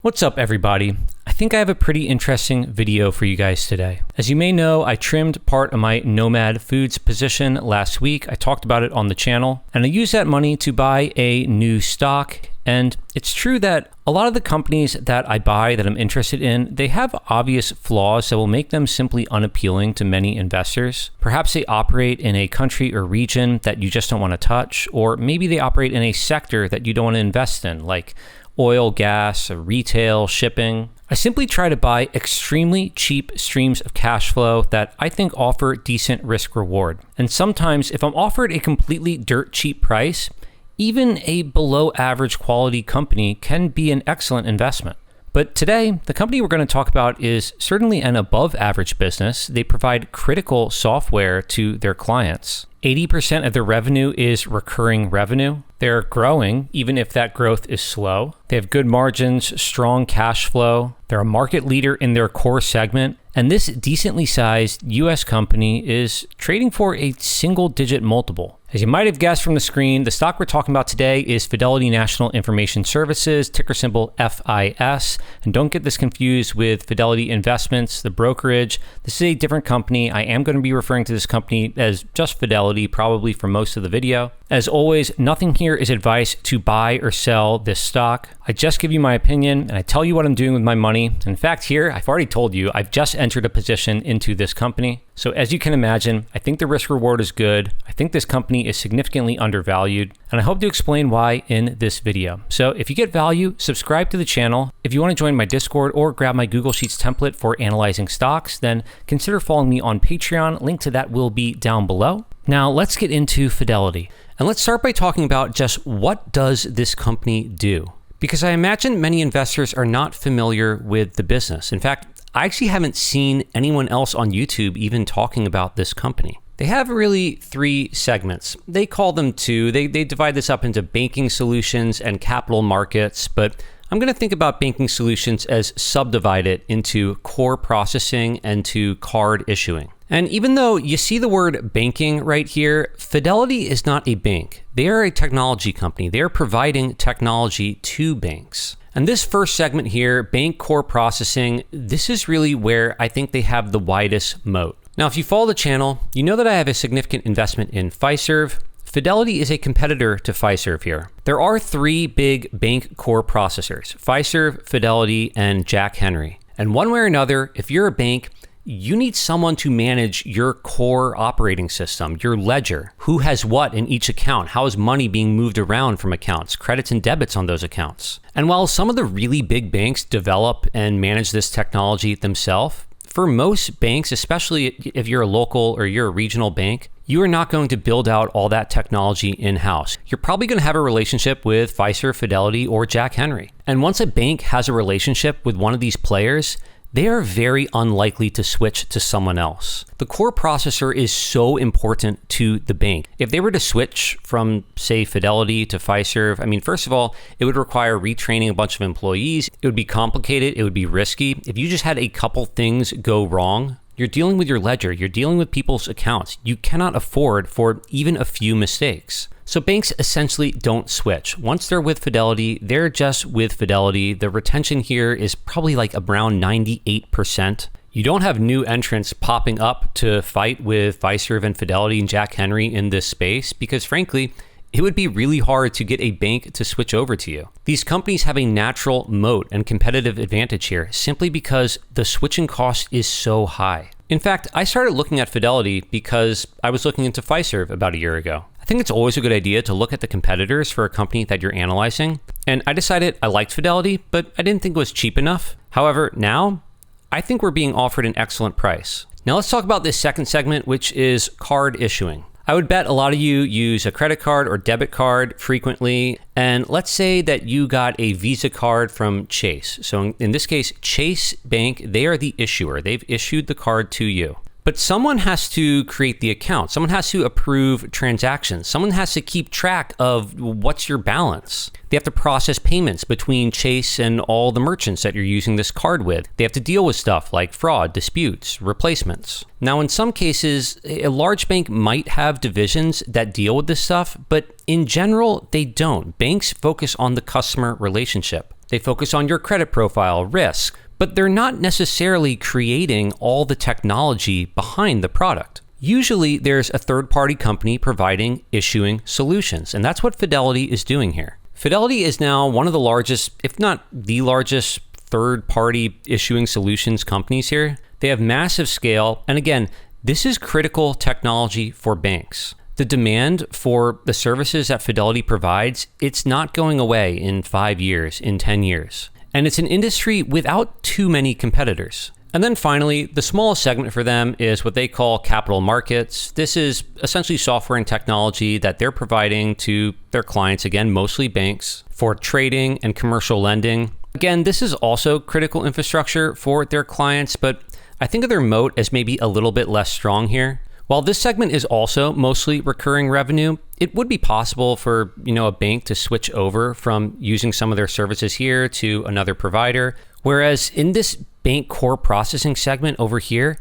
What's up, everybody? I think I have a pretty interesting video for you guys today. As you may know, I trimmed part of my Nomad Foods position last week. I talked about it on the channel, and I used that money to buy a new stock. And it's true that a lot of the companies that I buy that I'm interested in, they have obvious flaws that will make them simply unappealing to many investors. Perhaps they operate in a country or region that you just don't want to touch, or maybe they operate in a sector that you don't want to invest in, like oil, gas, retail, shipping. I simply try to buy extremely cheap streams of cash flow that I think offer decent risk reward. And sometimes if I'm offered a completely dirt cheap price, even a below average quality company can be an excellent investment. But today, the company we're going to talk about is certainly an above average business. They provide critical software to their clients. 80% of their revenue is recurring revenue. They're growing, even if that growth is slow. They have good margins, strong cash flow. They're a market leader in their core segment. And this decently sized US company is trading for a single-digit multiple. As you might have guessed from the screen, the stock we're talking about today is Fidelity National Information Services, ticker symbol FIS. And don't get this confused with Fidelity Investments, the brokerage. This is a different company. I am going to be referring to this company as just Fidelity, probably for most of the video. As always, nothing here is advice to buy or sell this stock. I just give you my opinion and I tell you what I'm doing with my money. In fact, here, I've already told you, I've just entered a position into this company. So as you can imagine, I think the risk reward is good. I think this company is significantly undervalued, and I hope to explain why in this video. So if you get value, subscribe to the channel. If you want to join my Discord or grab my Google Sheets template for analyzing stocks, then consider following me on Patreon. Link to that will be down below. Now let's get into Fidelity. And let's start by talking about just what does this company do? Because I imagine many investors are not familiar with the business. In fact, I actually haven't seen anyone else on YouTube even talking about this company. They have really three segments. They call them two. They divide this up into banking solutions and capital markets, but I'm going to think about banking solutions as subdivided into core processing and to card issuing. And even though you see the word banking right here, Fidelity is not a bank. They are a technology company. They are providing technology to banks. And this first segment here, bank core processing, this is really where I think they have the widest moat. Now, if you follow the channel, you know that I have a significant investment in Fiserv. Fidelity is a competitor to Fiserv here. There are three big bank core processors, Fiserv, Fidelity, and Jack Henry. And one way or another, if you're a bank, you need someone to manage your core operating system, your ledger. Who has what in each account? How is money being moved around from accounts, credits and debits on those accounts? And while some of the really big banks develop and manage this technology themselves, for most banks, especially if you're a local or you're a regional bank, you are not going to build out all that technology in-house. You're probably going to have a relationship with Fiserv, Fidelity, or Jack Henry. And once a bank has a relationship with one of these players, they are very unlikely to switch to someone else. The core processor is so important to the bank. If they were to switch from, say, Fidelity to Fiserv, I mean, first of all, it would require retraining a bunch of employees. It would be complicated. It would be risky. If you just had a couple things go wrong, you're dealing with your ledger. You're dealing with people's accounts. You cannot afford for even a few mistakes. So banks essentially don't switch. Once they're with Fidelity, they're just with Fidelity. The retention here is probably like around 98%. You don't have new entrants popping up to fight with Fiserv and Fidelity and Jack Henry in this space because frankly, it would be really hard to get a bank to switch over to you. These companies have a natural moat and competitive advantage here simply because the switching cost is so high. In fact, I started looking at Fidelity because I was looking into Fiserv about a year ago. I think it's always a good idea to look at the competitors for a company that you're analyzing. And I decided I liked Fidelity, but I didn't think it was cheap enough. However, now I think we're being offered an excellent price. Now let's talk about this second segment, which is card issuing. I would bet a lot of you use a credit card or debit card frequently. And let's say that you got a Visa card from Chase. So in this case, Chase Bank, they are the issuer. They've issued the card to you. But someone has to create the account. Someone has to approve transactions. Someone has to keep track of what's your balance. They have to process payments between Chase and all the merchants that you're using this card with. They have to deal with stuff like fraud, disputes, replacements. Now, in some cases, a large bank might have divisions that deal with this stuff, but in general, they don't. Banks focus on the customer relationship. They focus on your credit profile, risk, but they're not necessarily creating all the technology behind the product. Usually there's a third-party company providing issuing solutions, and that's what Fidelity is doing here. Fidelity is now one of the largest, if not the largest, third-party issuing solutions companies here. They have massive scale, and again, this is critical technology for banks. The demand for the services that Fidelity provides, it's not going away in 5 years, in 10 years. And it's an industry without too many competitors. And then finally, the smallest segment for them is what they call capital markets. This is essentially software and technology that they're providing to their clients, again, mostly banks, for trading and commercial lending. Again, this is also critical infrastructure for their clients, but I think of their moat as maybe a little bit less strong here. While this segment is also mostly recurring revenue, it would be possible for, a bank to switch over from using some of their services here to another provider. Whereas in this bank core processing segment over here,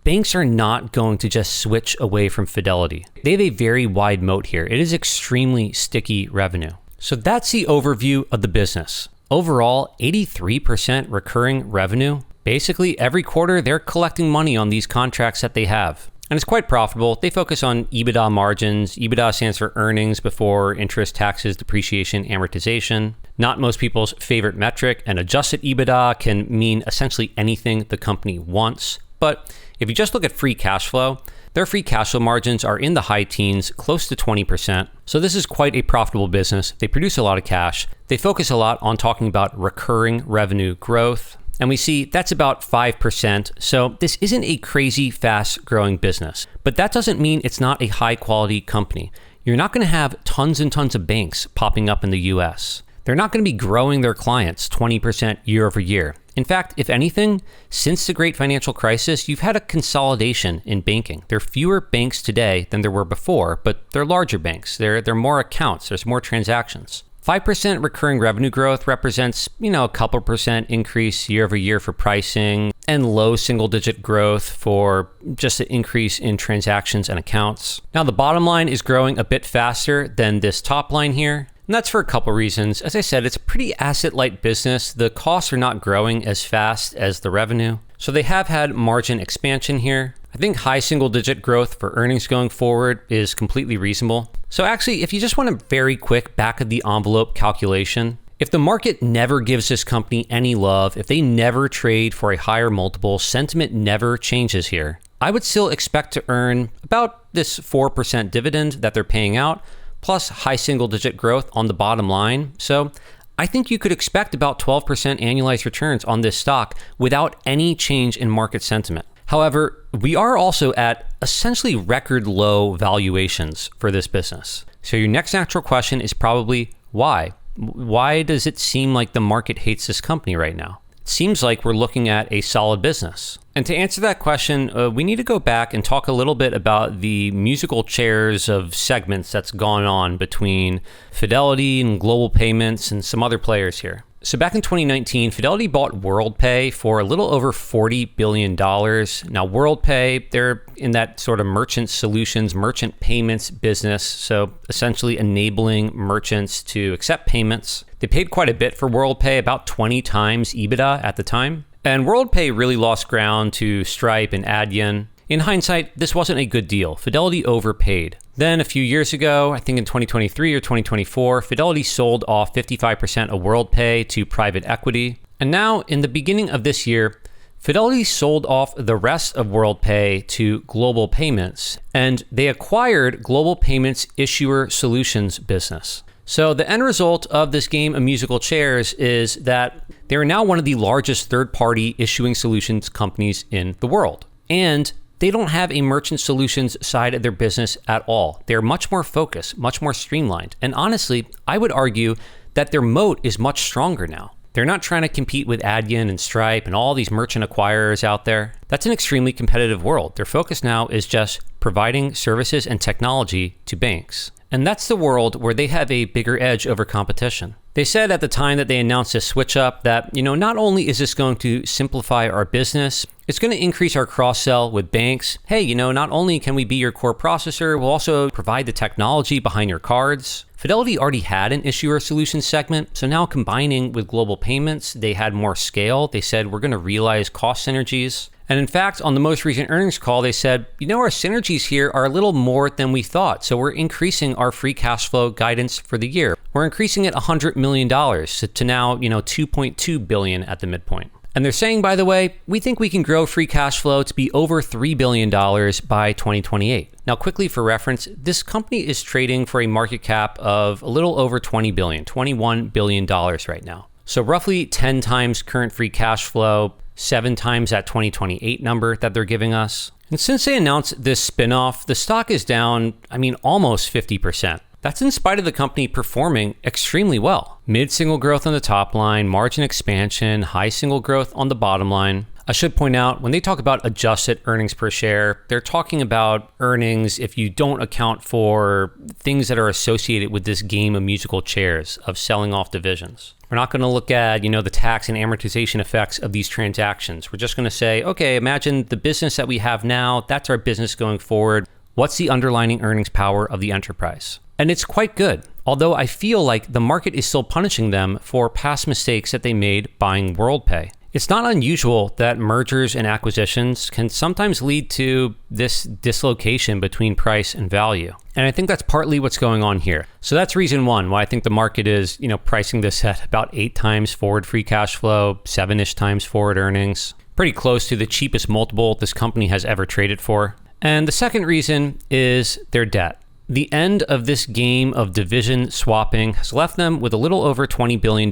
banks are not going to just switch away from Fidelity. They have a very wide moat here. It is extremely sticky revenue. So that's the overview of the business. Overall, 83% recurring revenue. Basically, every quarter, they're collecting money on these contracts that they have. And it's quite profitable. They focus on EBITDA margins. EBITDA stands for earnings before interest, taxes, depreciation, amortization. Not most people's favorite metric, and adjusted EBITDA can mean essentially anything the company wants. But if you just look at free cash flow, their free cash flow margins are in the high teens, close to 20%. So this is quite a profitable business. They produce a lot of cash. They focus a lot on talking about recurring revenue growth. And we see that's about 5%. So this isn't a crazy fast growing business, but that doesn't mean it's not a high quality company. You're not going to have tons and tons of banks popping up in the US. They're not going to be growing their clients 20% year over year. In fact, if anything, since the great financial crisis, you've had a consolidation in banking. There are fewer banks today than there were before, but they're larger banks. There are more accounts. There's more transactions. 5% recurring revenue growth represents, a couple percent increase year over year for pricing, and low single-digit growth for just an increase in transactions and accounts. Now, the bottom line is growing a bit faster than this top line here, and that's for a couple reasons. As I said, it's a pretty asset-light business. The costs are not growing as fast as the revenue, so they have had margin expansion here. I think high single-digit growth for earnings going forward is completely reasonable. So actually, if you just want a very quick back-of-the-envelope calculation, if the market never gives this company any love, if they never trade for a higher multiple, sentiment never changes here, I would still expect to earn about this 4% dividend that they're paying out, plus high single-digit growth on the bottom line. So I think you could expect about 12% annualized returns on this stock without any change in market sentiment. However, we are also at essentially record low valuations for this business. So your next natural question is probably why? Why does it seem like the market hates this company right now? It seems like we're looking at a solid business. And to answer that question, we need to go back and talk a little bit about the musical chairs of segments that's gone on between Fidelity and Global Payments and some other players here. So back in 2019, Fidelity bought WorldPay for a little over $40 billion. Now WorldPay, they're in that sort of merchant solutions, merchant payments business. So essentially enabling merchants to accept payments. They paid quite a bit for WorldPay, about 20 times EBITDA at the time. And WorldPay really lost ground to Stripe and Adyen. In hindsight, this wasn't a good deal. Fidelity overpaid. Then a few years ago, I think in 2023 or 2024, Fidelity sold off 55% of WorldPay to private equity. And now, in the beginning of this year, Fidelity sold off the rest of WorldPay to Global Payments, and they acquired Global Payments' issuer solutions business. So the end result of this game of musical chairs is that they are now one of the largest third-party issuing solutions companies in the world. And they don't have a merchant solutions side of their business at all. They're much more focused, much more streamlined. And honestly, I would argue that their moat is much stronger now. They're not trying to compete with Adyen and Stripe and all these merchant acquirers out there. That's an extremely competitive world. Their focus now is just providing services and technology to banks. And that's the world where they have a bigger edge over competition. They said at the time that they announced this switch up that, not only is this going to simplify our business, it's going to increase our cross-sell with banks. Hey, not only can we be your core processor, we'll also provide the technology behind your cards. Fidelity already had an issuer solutions segment, so now combining with global payments, they had more scale. They said, we're going to realize cost synergies. And in fact, on the most recent earnings call, they said, our synergies here are a little more than we thought. So we're increasing our free cash flow guidance for the year. We're increasing it $100 million to now, $2.2 billion at the midpoint. And they're saying, by the way, we think we can grow free cash flow to be over $3 billion by 2028. Now, quickly for reference, this company is trading for a market cap of a little over $20 billion, $21 billion right now. So roughly 10 times current free cash flow, 7 times that 2028 number that they're giving us. And since they announced this spinoff, the stock is down, almost 50%. That's in spite of the company performing extremely well. Mid-single growth on the top line, margin expansion, high single growth on the bottom line. I should point out, when they talk about adjusted earnings per share, they're talking about earnings if you don't account for things that are associated with this game of musical chairs, of selling off divisions. We're not going to look at, the tax and amortization effects of these transactions. We're just going to say, okay, imagine the business that we have now, that's our business going forward. What's the underlying earnings power of the enterprise? And it's quite good, although I feel like the market is still punishing them for past mistakes that they made buying WorldPay. It's not unusual that mergers and acquisitions can sometimes lead to this dislocation between price and value. And I think that's partly what's going on here. So that's reason one why I think the market is, pricing this at about 8 times forward free cash flow, 7-ish times forward earnings, pretty close to the cheapest multiple this company has ever traded for. And the second reason is their debt. The end of this game of division swapping has left them with a little over $20 billion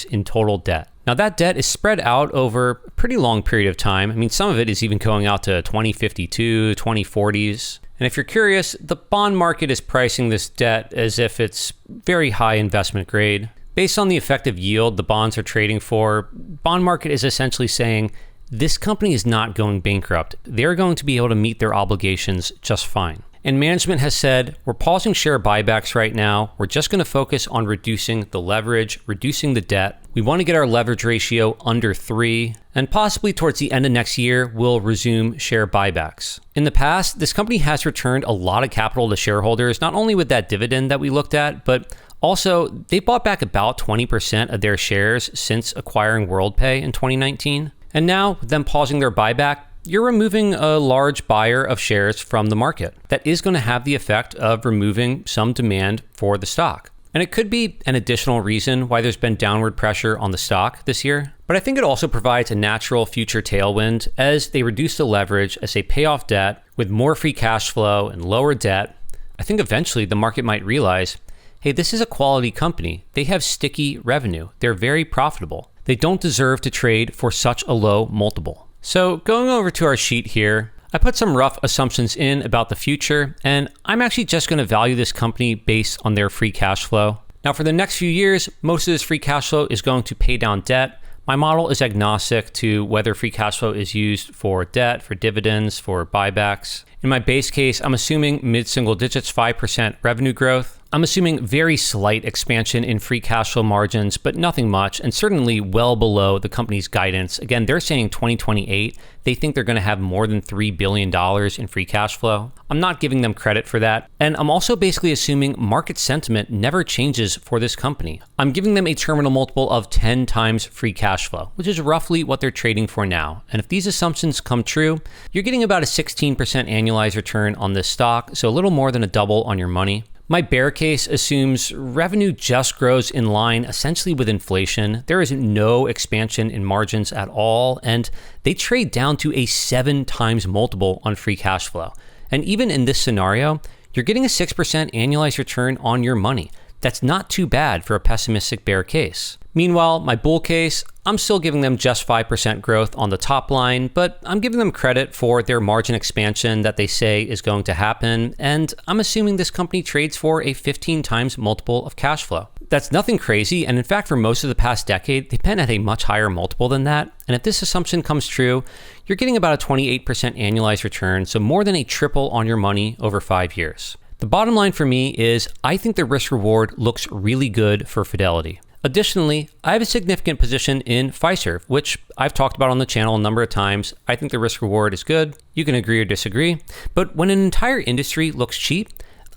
in total debt. Now, that debt is spread out over a pretty long period of time. Some of it is even going out to 2052, 2040s. And if you're curious, the bond market is pricing this debt as if it's very high investment grade. Based on the effective yield the bonds are trading for, bond market is essentially saying, this company is not going bankrupt. They're going to be able to meet their obligations just fine. And management has said, we're pausing share buybacks right now. We're just going to focus on reducing the leverage, reducing the debt. We want to get our leverage ratio under 3, and possibly towards the end of next year, we'll resume share buybacks. In the past, this company has returned a lot of capital to shareholders, not only with that dividend that we looked at, but also they bought back about 20% of their shares since acquiring WorldPay in 2019. And now, with them pausing their buyback, you're removing a large buyer of shares from the market. That is going to have the effect of removing some demand for the stock. And it could be an additional reason why there's been downward pressure on the stock this year. But I think it also provides a natural future tailwind as they reduce the leverage, as they pay off debt with more free cash flow and lower debt. I think eventually the market might realize, hey, this is a quality company. They have sticky revenue. They're very profitable. They don't deserve to trade for such a low multiple. So going over to our sheet here, I put some rough assumptions in about the future, and I'm actually just going to value this company based on their free cash flow. Now, for the next few years, most of this free cash flow is going to pay down debt. My model is agnostic to whether free cash flow is used for debt, for dividends, for buybacks. In my base case, I'm assuming mid-single digits, 5% revenue growth. I'm assuming very slight expansion in free cash flow margins, but nothing much, and certainly well below the company's guidance. Again, they're saying 2028, they think they're going to have more than $3 billion in free cash flow. I'm not giving them credit for that. And I'm also basically assuming market sentiment never changes for this company. I'm giving them a terminal multiple of 10 times free cash flow, which is roughly what they're trading for now. And if these assumptions come true, you're getting about a 16% annualized return on this stock, so a little more than a double on your money. My bear case assumes revenue just grows in line essentially with inflation. There is no expansion in margins at all, and they trade down to a 7 times multiple on free cash flow. And even in this scenario, you're getting a 6% annualized return on your money. That's not too bad for a pessimistic bear case. Meanwhile, my bull case, I'm still giving them just 5% growth on the top line, but I'm giving them credit for their margin expansion that they say is going to happen, and I'm assuming this company trades for a 15 times multiple of cash flow. That's nothing crazy, and in fact, for most of the past decade, they've been at a much higher multiple than that, and if this assumption comes true, you're getting about a 28% annualized return, so more than a triple on your money over 5 years. The bottom line for me is I think the risk reward looks really good for Fidelity. Additionally, I have a significant position in FIS, which I've talked about on the channel a number of times. I think the risk reward is good. You can agree or disagree. But when an entire industry looks cheap,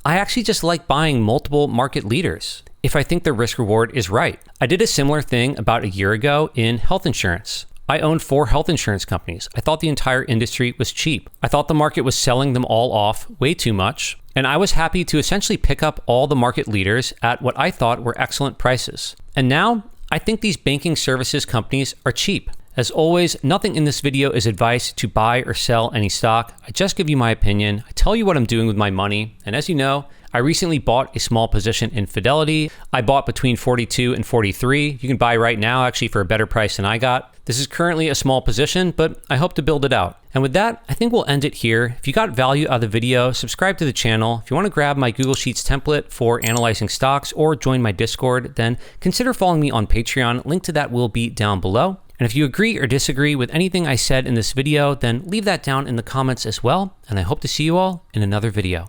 I actually just like buying multiple market leaders if I think the risk reward is right. I did a similar thing about a year ago in health insurance. I owned 4 health insurance companies. I thought the entire industry was cheap. I thought the market was selling them all off way too much. And I was happy to essentially pick up all the market leaders at what I thought were excellent prices. And now I think these banking services companies are cheap. As always, nothing in this video is advice to buy or sell any stock. I just give you my opinion. I tell you what I'm doing with my money. And as you know, I recently bought a small position in Fidelity. I bought between 42 and 43. You can buy right now actually for a better price than I got. This is currently a small position, but I hope to build it out. And with that, I think we'll end it here. If you got value out of the video, subscribe to the channel. If you want to grab my Google Sheets template for analyzing stocks or join my Discord, then consider following me on Patreon. Link to that will be down below. And if you agree or disagree with anything I said in this video, then leave that down in the comments as well. And I hope to see you all in another video.